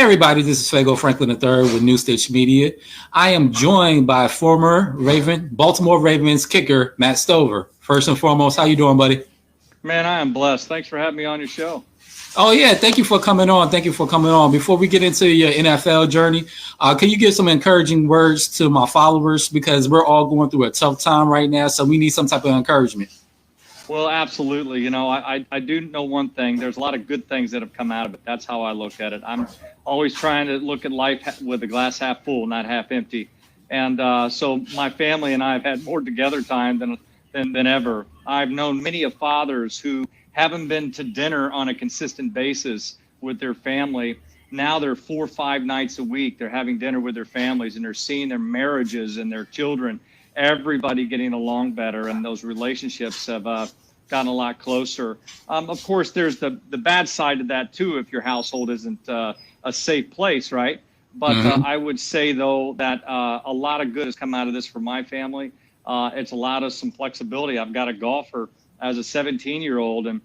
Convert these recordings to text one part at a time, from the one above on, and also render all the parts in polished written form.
everybody, this is Fago Franklin III with New Stitch Media. I am joined by former Baltimore Ravens kicker, Matt Stover. First and foremost, how you doing, buddy? Man, I am blessed. Thanks for having me on your show. Oh, yeah. Thank you for coming on. Before we get into your NFL journey, can you give some encouraging words to my followers? Because we're all going through a tough time right now, so we need some type of encouragement. Well, absolutely. You know, I do know one thing. There's a lot of good things that have come out of it. That's how I look at it. I'm always trying to look at life with the glass half full, not half empty. And so my family and I have had more together time than ever. I've known many of fathers who haven't been to dinner on a consistent basis with their family. Now they're 4 or 5 nights a week. They're having dinner with their families, and they're seeing their marriages and their children, everybody getting along better, and those relationships have gotten a lot closer. Of course, there's the bad side of that too, if your household isn't a safe place, right? But I would say, though, that a lot of good has come out of this for my family. It's allowed us some flexibility. I've got a golfer as a 17-year-old, and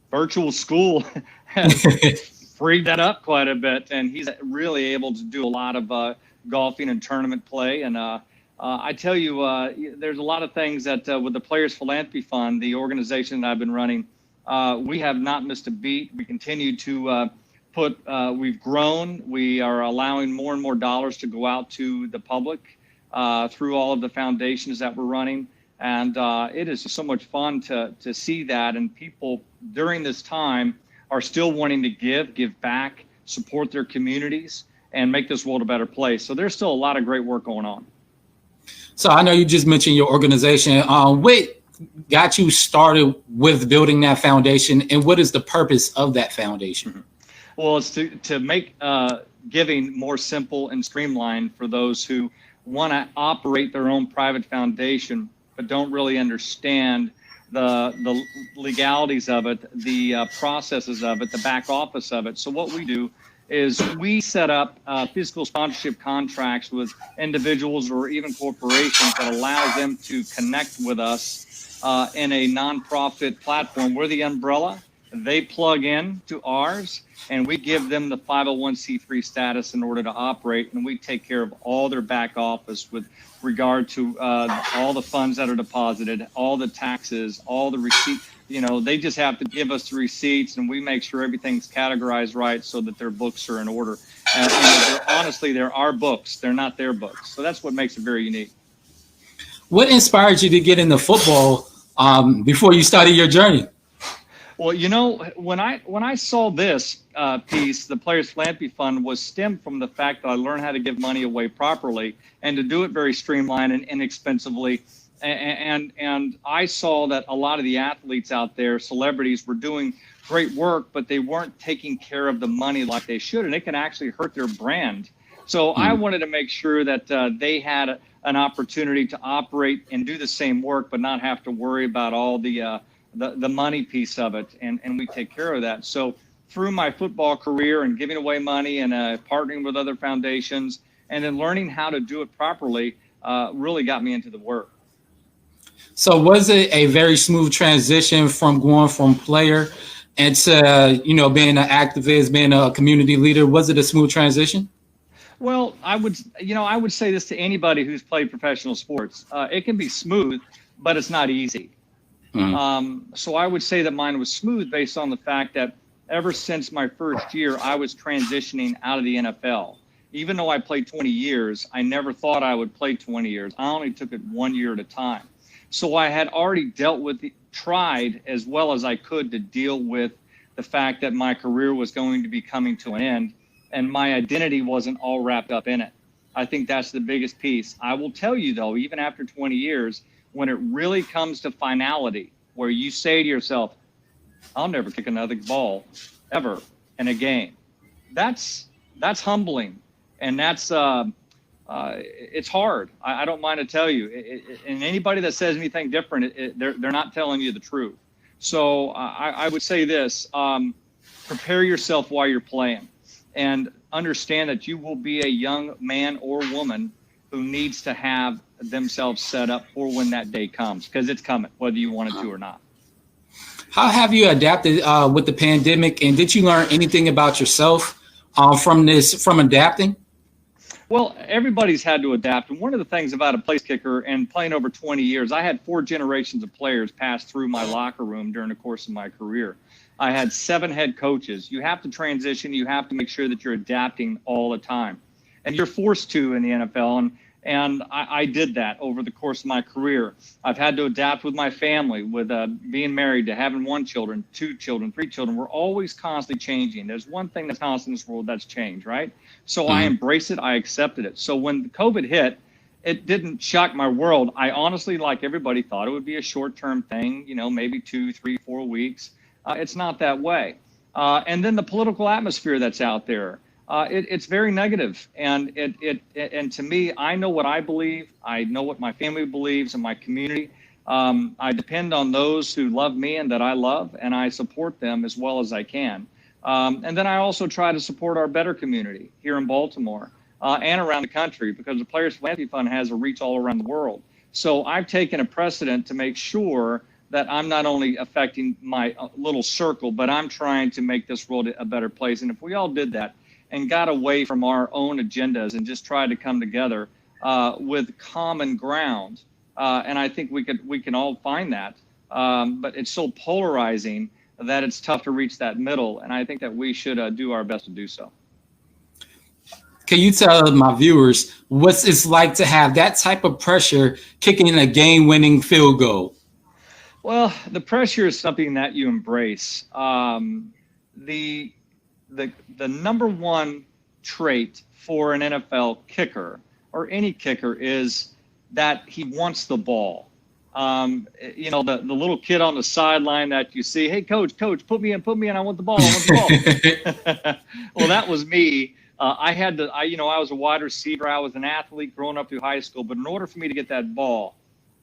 virtual school has freed that up quite a bit, and he's really able to do a lot of golfing and tournament play. And I tell you, there's a lot of things that with the Players Philanthropy Fund, the organization that I've been running, we have not missed a beat. We continue to we've grown. We are allowing more and more dollars to go out to the public through all of the foundations that we're running. And it is so much fun to see that. And people during this time are still wanting to give back, support their communities, and make this world a better place. So there's still a lot of great work going on. So I know you just mentioned your organization. What got you started with building that foundation, and what is the purpose of that foundation? Well, it's to make giving more simple and streamlined for those who want to operate their own private foundation, but don't really understand the legalities of it, the processes of it, the back office of it. So what we do is we set up physical sponsorship contracts with individuals or even corporations that allows them to connect with us in a nonprofit platform. We're the umbrella. They plug in to ours, and we give them the 501c3 status in order to operate, and we take care of all their back office with regard to all the funds that are deposited, all the taxes, all the receipts. You know, they just have to give us the receipts, and we make sure everything's categorized right so that their books are in order. And honestly, they're our books. They're not their books. So that's what makes it very unique. What inspired you to get into football before you started your journey? Well, you know, when I saw this piece, the Players Philanthropy Fund was stemmed from the fact that I learned how to give money away properly and to do it very streamlined and inexpensively. And I saw that a lot of the athletes out there, celebrities, were doing great work, but they weren't taking care of the money like they should, and it can actually hurt their brand. So I wanted to make sure that they had an opportunity to operate and do the same work, but not have to worry about all the money piece of it, and we take care of that. So through my football career and giving away money and partnering with other foundations and then learning how to do it properly really got me into the work. So was it a very smooth transition from going from player into, being an activist, being a community leader? Was it a smooth transition? Well, I would say this to anybody who's played professional sports. It can be smooth, but it's not easy. So I would say that mine was smooth based on the fact that ever since my first year, I was transitioning out of the NFL. Even though I played 20 years, I never thought I would play 20 years. I only took it 1 year at a time. So I had already tried as well as I could to deal with the fact that my career was going to be coming to an end and my identity wasn't all wrapped up in it. I think that's the biggest piece. I will tell you, though, even after 20 years, when it really comes to finality, where you say to yourself, I'll never kick another ball ever in a game. That's humbling, and that's it's hard. I don't mind to tell you. And anybody that says anything different, they're not telling you the truth. So I would say this: prepare yourself while you're playing, and understand that you will be a young man or woman who needs to have themselves set up for when that day comes, because it's coming, whether you want it to or not. How have you adapted with the pandemic, and did you learn anything about yourself from adapting? Well, everybody's had to adapt. And one of the things about a place kicker and playing over 20 years, I had 4 generations of players pass through my locker room during the course of my career. I had 7 head coaches. You have to transition. You have to make sure that you're adapting all the time. And you're forced to in the NFL. And I did that over the course of my career. I've had to adapt with my family, with being married, to having 1 children, 2 children, 3 children. We're always constantly changing. There's one thing that's constant in this world, that's change, right? So I embraced it. I accepted it. So when COVID hit, it didn't shock my world. I honestly, like everybody, thought it would be a short-term thing, maybe 2, 3, 4 weeks. It's not that way. And then the political atmosphere that's out there. It's very negative, and and to me, I know what I believe. I know what my family believes and my community. I depend on those who love me and that I love, and I support them as well as I can. And then I also try to support our better community here in Baltimore and around the country, because the Players Philanthropy Fund has a reach all around the world. So I've taken a precedent to make sure that I'm not only affecting my little circle, but I'm trying to make this world a better place. And if we all did that, and got away from our own agendas and just tried to come together with common ground. And I think we can all find that. But it's so polarizing that it's tough to reach that middle. And I think that we should do our best to do so. Can you tell my viewers what it's like to have that type of pressure kicking a game-winning field goal? Well, the pressure is something that you embrace. The number one trait for an NFL kicker or any kicker is that he wants the ball. The little kid on the sideline that you see, hey, coach, put me in, I want the ball, Well, that was me. I was a wide receiver. I was an athlete growing up through high school. But in order for me to get that ball,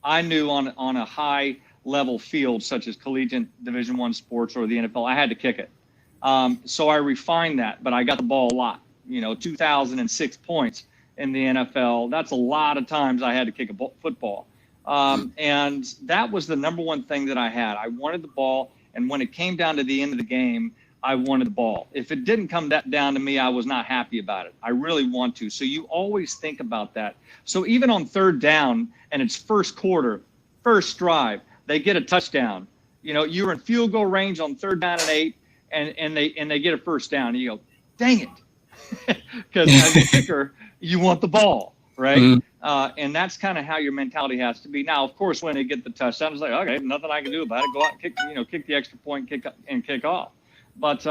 I knew on a high level field, such as collegiate Division I sports or the NFL, I had to kick it. So I refined that, but I got the ball a lot, 2,006 points in the NFL. That's a lot of times I had to kick a football. And that was the number one thing that I had. I wanted the ball. And when it came down to the end of the game, I wanted the ball. If it didn't come down to me, I was not happy about it. I really want to. So you always think about that. So even on 3rd down and it's first quarter, first drive, they get a touchdown. You're in field goal range on 3rd down and 8. And they get a first down, and you go, dang it, because as a kicker, you want the ball, right? Mm-hmm. And that's kind of how your mentality has to be. Now, of course, when they get the touchdown, it's like, okay, nothing I can do about it. Go out, kick the extra point, kick off. But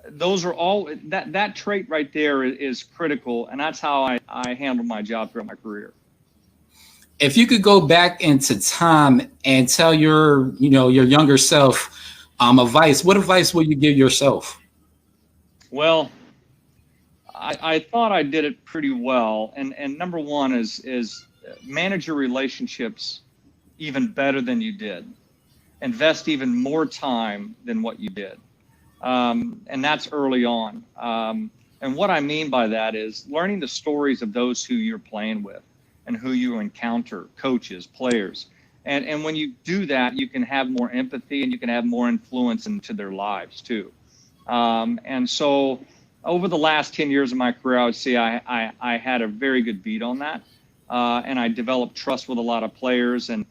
those are all that trait right there is critical, and that's how I handled my job throughout my career. If you could go back into time and tell your younger self advice, what advice would you give yourself? Well, I thought I did it pretty well. And number one is manage your relationships even better than you did. Invest even more time than what you did. And that's early on. And what I mean by that is learning the stories of those who you're playing with and who you encounter, coaches, players. And when you do that, you can have more empathy and you can have more influence into their lives too. And so over the last 10 years of my career, I would say I had a very good beat on that. And I developed trust with a lot of players and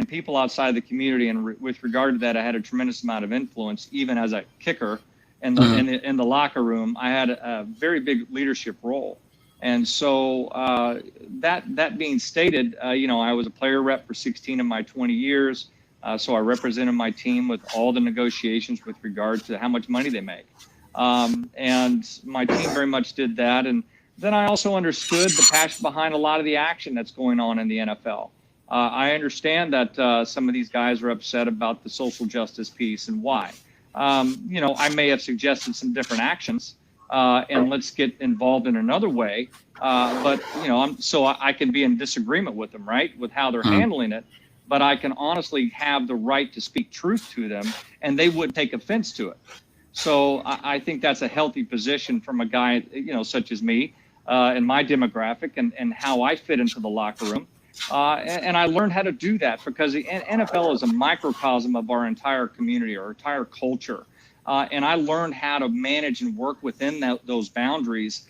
people outside the community. And with regard to that, I had a tremendous amount of influence, even as a kicker in the locker room. I had a very big leadership role. And so that being stated, I was a player rep for 16 of my 20 years. So I represented my team with all the negotiations with regard to how much money they make. And my team very much did that. And then I also understood the passion behind a lot of the action that's going on in the NFL. I understand that some of these guys are upset about the social justice piece and why. I may have suggested some different actions. And let's get involved in another way. But I can be in disagreement with them, right, with how they're handling it. But I can honestly have the right to speak truth to them, and they wouldn't take offense to it. So I think that's a healthy position from a guy, such as me, and my demographic, and how I fit into the locker room. And I learned how to do that because the NFL is a microcosm of our entire community, our entire culture. And I learned how to manage and work within those boundaries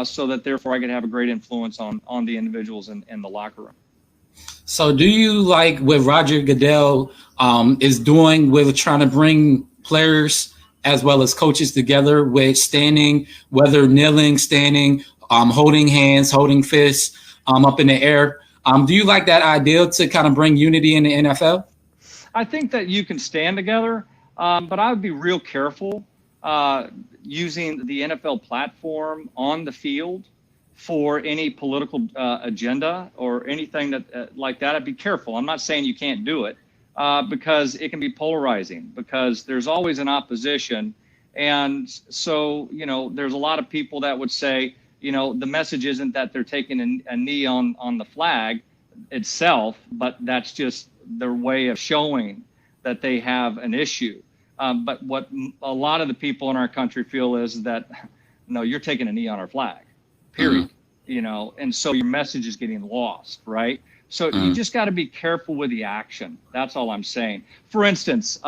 so that therefore I could have a great influence on the individuals in the locker room. So do you like what Roger Goodell is doing with trying to bring players as well as coaches together with standing, whether kneeling, standing, holding hands, holding fists up in the air? Do you like that idea to kind of bring unity in the NFL? I think that you can stand together, but I would be real careful using the NFL platform on the field for any political agenda or anything that like that. I'd be careful. I'm not saying you can't do it because it can be polarizing, because there's always an opposition. And so, there's a lot of people that would say, the message isn't that they're taking a knee on the flag itself, but that's just their way of showing that they have an issue. But what a lot of the people in our country feel is that, no, you're taking a knee on our flag, period. And so your message is getting lost, right? So you just got to be careful with the action. That's all I'm saying. For instance,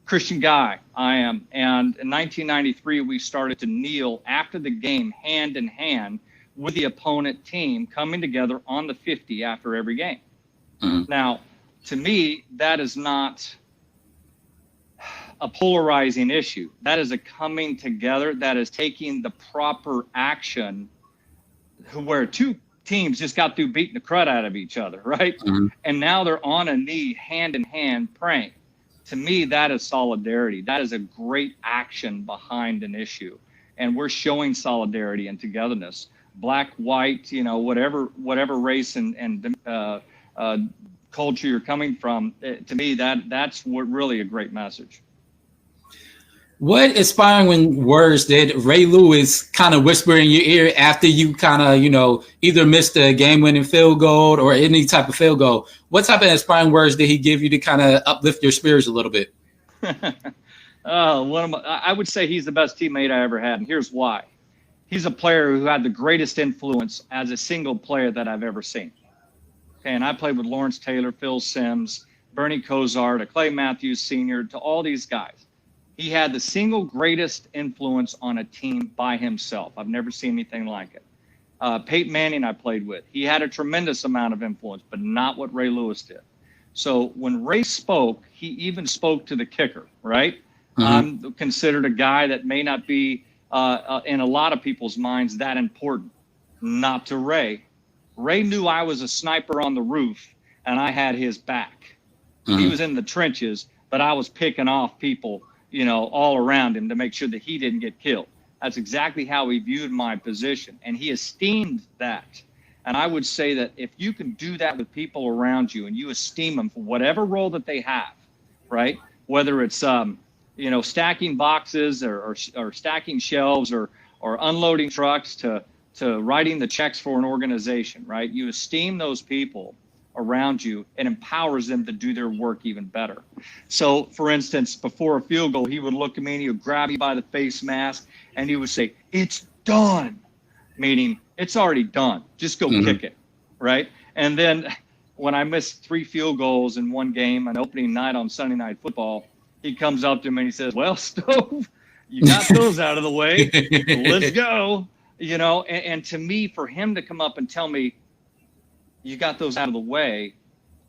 Christian guy, I am. And in 1993, we started to kneel after the game, hand in hand with the opponent team, coming together on the 50 after every game. Now, to me, that is not a polarizing issue. That is a coming together. That is taking the proper action where two teams just got through beating the crud out of each other, right? And now they're on a knee, hand in hand, praying. To me, that is solidarity. That is a great action behind an issue. And we're showing solidarity and togetherness. Black, white, whatever race and culture you're coming from, to me, that's what really a great message. What inspiring words did Ray Lewis kind of whisper in your ear after you kind of, either missed a game-winning field goal or any type of field goal? What type of inspiring words did he give you to kind of uplift your spirits a little bit? I would say he's the best teammate I ever had, and here's why. He's a player who had the greatest influence as a single player that I've ever seen. Okay, and I played with Lawrence Taylor, Phil Simms, Bernie Kosar, to Clay Matthews Sr., to all these guys. He had the single greatest influence on a team by himself. I've never seen anything like it. Peyton Manning I played with. He had a tremendous amount of influence, but not what Ray Lewis did. So when Ray spoke, he even spoke to the kicker, right? I'm considered a guy that may not be, in a lot of people's minds, that important. Not to Ray. Ray knew I was a sniper on the roof, and I had his back. He was in the trenches, but I was picking off people, all around him to make sure that he didn't get killed. That's exactly how he viewed my position, and he esteemed that. And I would say that if you can do that with people around you and you esteem them for whatever role that they have, right? Whether it's, stacking boxes or stacking shelves or unloading trucks to writing the checks for an organization, right? You esteem those people around you, it empowers them to do their work even better. So, for instance, before a field goal, he would look at me and he would grab me by the face mask and he would say, "It's done," meaning it's already done. Just go kick it, right? And then when I missed 3 field goals in one game, an opening night on Sunday Night Football, he comes up to me and he says, "Well, Stove, you got those out of the way. Let's go." And to me, for him to come up and tell me, "You got those out of the way.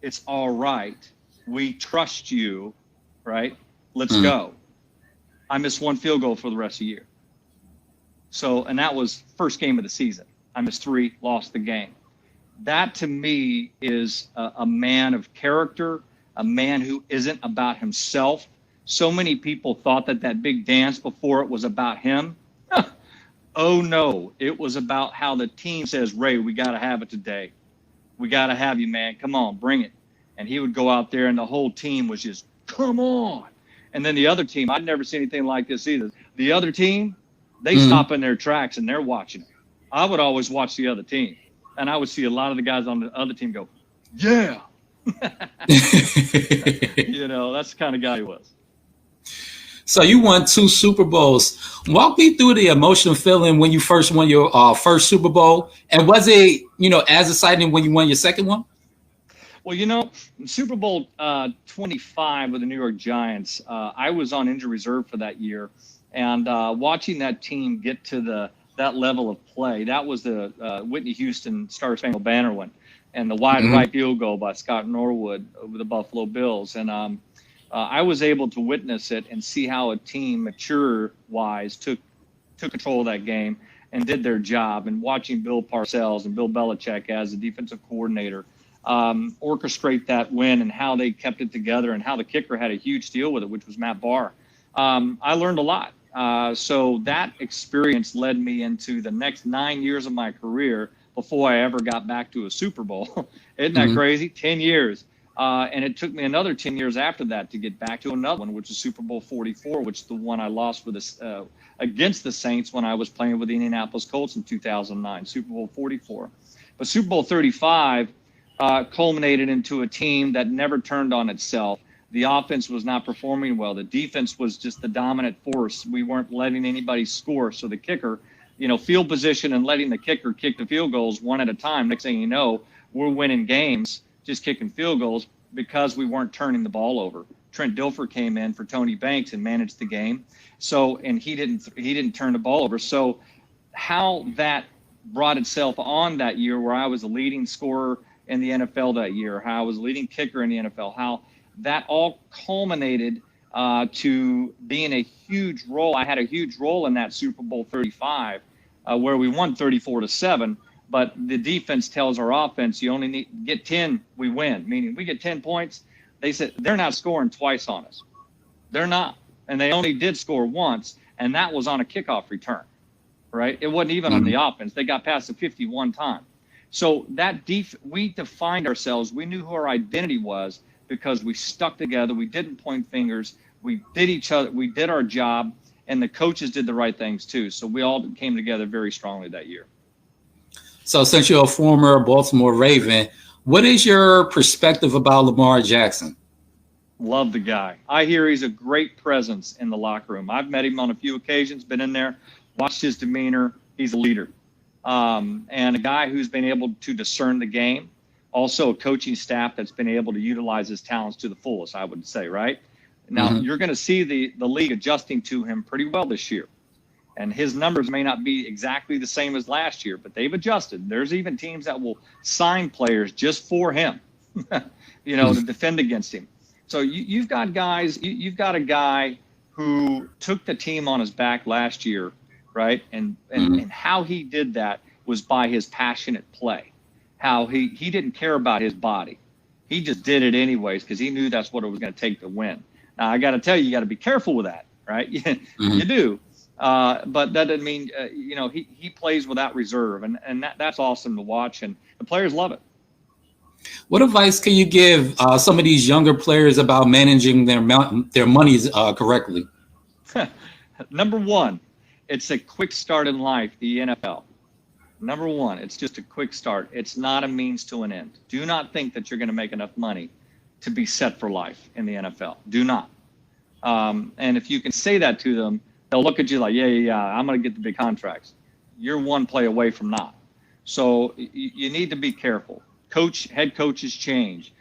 It's all right. We trust you, right? Let's go." I missed 1 field goal for the rest of the year. So, and that was first game of the season. I missed 3, lost the game. That to me is a man of character, a man who isn't about himself. So many people thought that big dance before it was about him. Oh no, it was about how the team says, "Ray, we got to have it today. We got to have you, man. Come on, bring it." And he would go out there and the whole team was just, "Come on." And then the other team, I'd never seen anything like this either. The other team, they stop in their tracks and they're watching it. I would always watch the other team. And I would see a lot of the guys on the other team go, "Yeah." That's the kind of guy he was. So you won 2 Super Bowls. Walk me through the emotional feeling when you first won your first Super Bowl. And was it, as exciting when you won your second one? Well, in Super Bowl 25 with the New York Giants, I was on injury reserve for that year, and watching that team get to that level of play, that was the Whitney Houston Star Spangled Banner one, and the wide Mm-hmm. right field goal by Scott Norwood over the Buffalo Bills, and I was able to witness it and see how a team, mature-wise, took control of that game and did their job. And watching Bill Parcells and Bill Belichick as the defensive coordinator orchestrate that win and how they kept it together and how the kicker had a huge deal with it, which was Matt Barr. I learned a lot. So that experience led me into the next 9 years of my career before I ever got back to a Super Bowl. Isn't that crazy? 10 years. And it took me another 10 years after that to get back to another one, which is Super Bowl 44, which is the one I lost with against the Saints when I was playing with the Indianapolis Colts in 2009, Super Bowl 44. But Super Bowl 35 culminated into a team that never turned on itself. The offense was not performing well. The defense was just the dominant force. We weren't letting anybody score. So the kicker, field position and letting the kicker kick the field goals one at a time. Next thing you know, we're winning games just kicking field goals because we weren't turning the ball over. Trent Dilfer came in for Tony Banks and managed the game. So, and he didn't turn the ball over. So how that brought itself on that year where I was a leading scorer in the NFL that year, how I was a leading kicker in the NFL, how that all culminated to being a huge role. I had a huge role in that Super Bowl 35 where we won 34-7. But the defense tells our offense, you only need get 10, we win. Meaning we get 10 points. They said they're not scoring twice on us. They're not. And they only did score once, and that was on a kickoff return, right? It wasn't even on the offense. They got past the 51 time. So that we defined ourselves. We knew who our identity was because we stuck together. We didn't point fingers. We did our job, and the coaches did the right things too. So we all came together very strongly that year. So since you're a former Baltimore Raven, what is your perspective about Lamar Jackson? Love the guy. I hear he's a great presence in the locker room. I've met him on a few occasions, been in there, watched his demeanor. He's a leader. And a guy who's been able to discern the game. Also a coaching staff that's been able to utilize his talents to the fullest, I would say, right? Now, you're going to see the league adjusting to him pretty well this year. And his numbers may not be exactly the same as last year, but they've adjusted. There's even teams that will sign players just for him, to defend against him. So you've got guys, you've got a guy who took the team on his back last year, right? And how he did that was by his passionate play, how he didn't care about his body. He just did it anyways because he knew that's what it was going to take to win. Now, I got to tell you, you got to be careful with that, right? You do. But that doesn't mean, he plays without reserve, and that's awesome to watch, and the players love it. What advice can you give some of these younger players about managing their monies correctly? Number one, it's a quick start in life, the NFL. Number one, it's just a quick start. It's not a means to an end. Do not think that you're going to make enough money to be set for life in the NFL. Do not. And if you can say that to them, they'll look at you like, yeah, I'm going to get the big contracts. You're one play away from not. So you need to be careful. Head coaches change.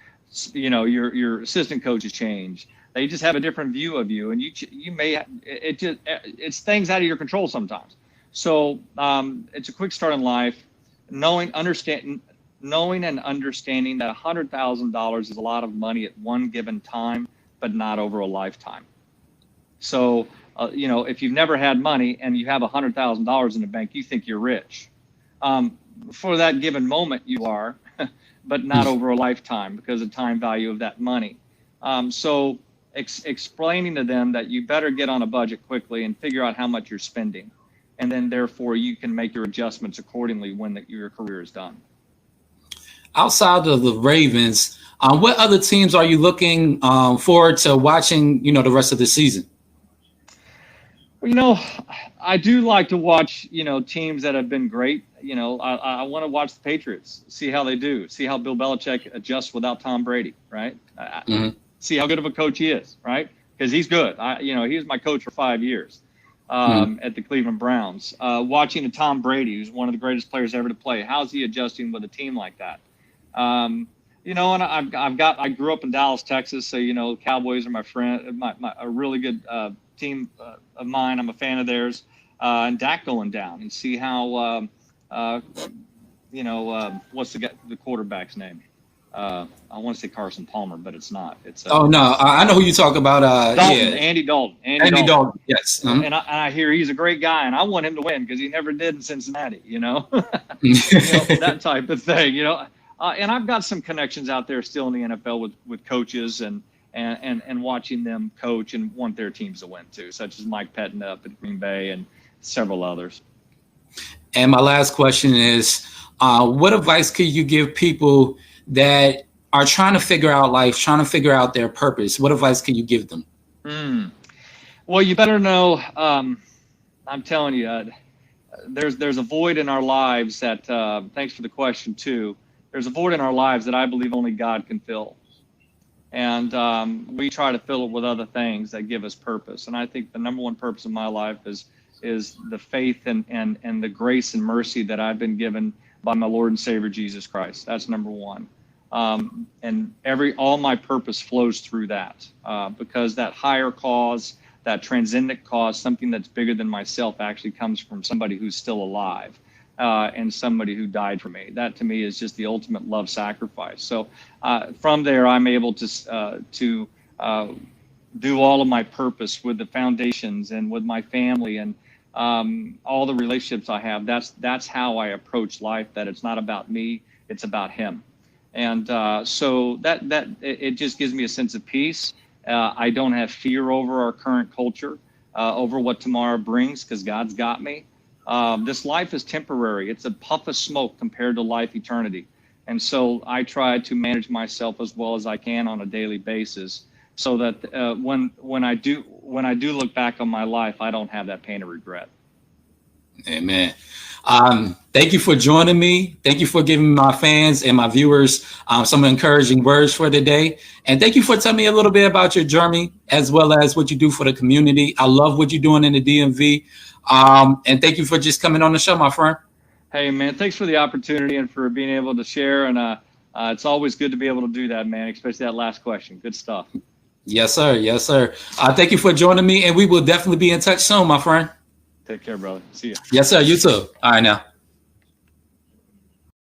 Your assistant coaches change. They just have a different view of you, and you may it's things out of your control sometimes. So it's a quick start in life. Knowing and understanding that $100,000 is a lot of money at one given time, but not over a lifetime. So if you've never had money and you have $100,000 in the bank, you think you're rich. For that given moment, you are, but not over a lifetime because of the time value of that money. So explaining to them that you better get on a budget quickly and figure out how much you're spending. And then therefore you can make your adjustments accordingly when your career is done. Outside of the Ravens, what other teams are you looking forward to watching, the rest of the season? Well, I do like to watch, teams that have been great. I want to watch the Patriots, see how they do, see how Bill Belichick adjusts without Tom Brady, right? See how good of a coach he is, right? Because he's good. He was my coach for 5 years at the Cleveland Browns. Watching a Tom Brady, who's one of the greatest players ever to play, how's he adjusting with a team like that? And I grew up in Dallas, Texas, so Cowboys are my friend, a really good team of mine. I'm a fan of theirs, and Dak going down, and see how what's the quarterback's name? I want to say Carson Palmer, but it's not. It's oh no, I know who you talk about. Dalton, Yeah, Andy Dalton. Andy Dalton. Yes, And I hear he's a great guy, and I want him to win because he never did in Cincinnati. That type of thing. And I've got some connections out there still in the NFL with coaches and watching them coach and want their teams to win too, such as Mike Pettin up at Green Bay and several others. And my last question is, what advice could you give people that are trying to figure out life, trying to figure out their purpose? What advice can you give them? Well, you better know, I'm telling you, there's a void in our lives that, thanks for the question too, there's a void in our lives that I believe only God can fill. And we try to fill it with other things that give us purpose. And I think the number one purpose of my life is the faith and the grace and mercy that I've been given by my Lord and Savior Jesus Christ. That's number one. And all my purpose flows through that, because that higher cause, that transcendent cause, something that's bigger than myself, actually comes from somebody who's still alive, and somebody who died for me. That to me is just the ultimate love sacrifice. So from there, I'm able to do all of my purpose with the foundations and with my family and all the relationships I have. That's how I approach life, that it's not about me, it's about him. And so that it just gives me a sense of peace. I don't have fear over our current culture, over what tomorrow brings, because God's got me. This life is temporary. It's a puff of smoke compared to life eternity. And so I try to manage myself as well as I can on a daily basis, so that when I do look back on my life, I don't have that pain or regret. Amen. Thank you for joining me. Thank you for giving my fans and my viewers some encouraging words for today. And thank you for telling me a little bit about your journey, as well as what you do for the community. I love what you're doing in the DMV. And thank you for just coming on the show, my friend. Hey, man, thanks for the opportunity and for being able to share. And it's always good to be able to do that, man, especially that last question. Good stuff. Yes, sir. Yes, sir. Thank you for joining me, and we will definitely be in touch soon, my friend. Take care, brother. See you. Yes, sir. You too. All right, now.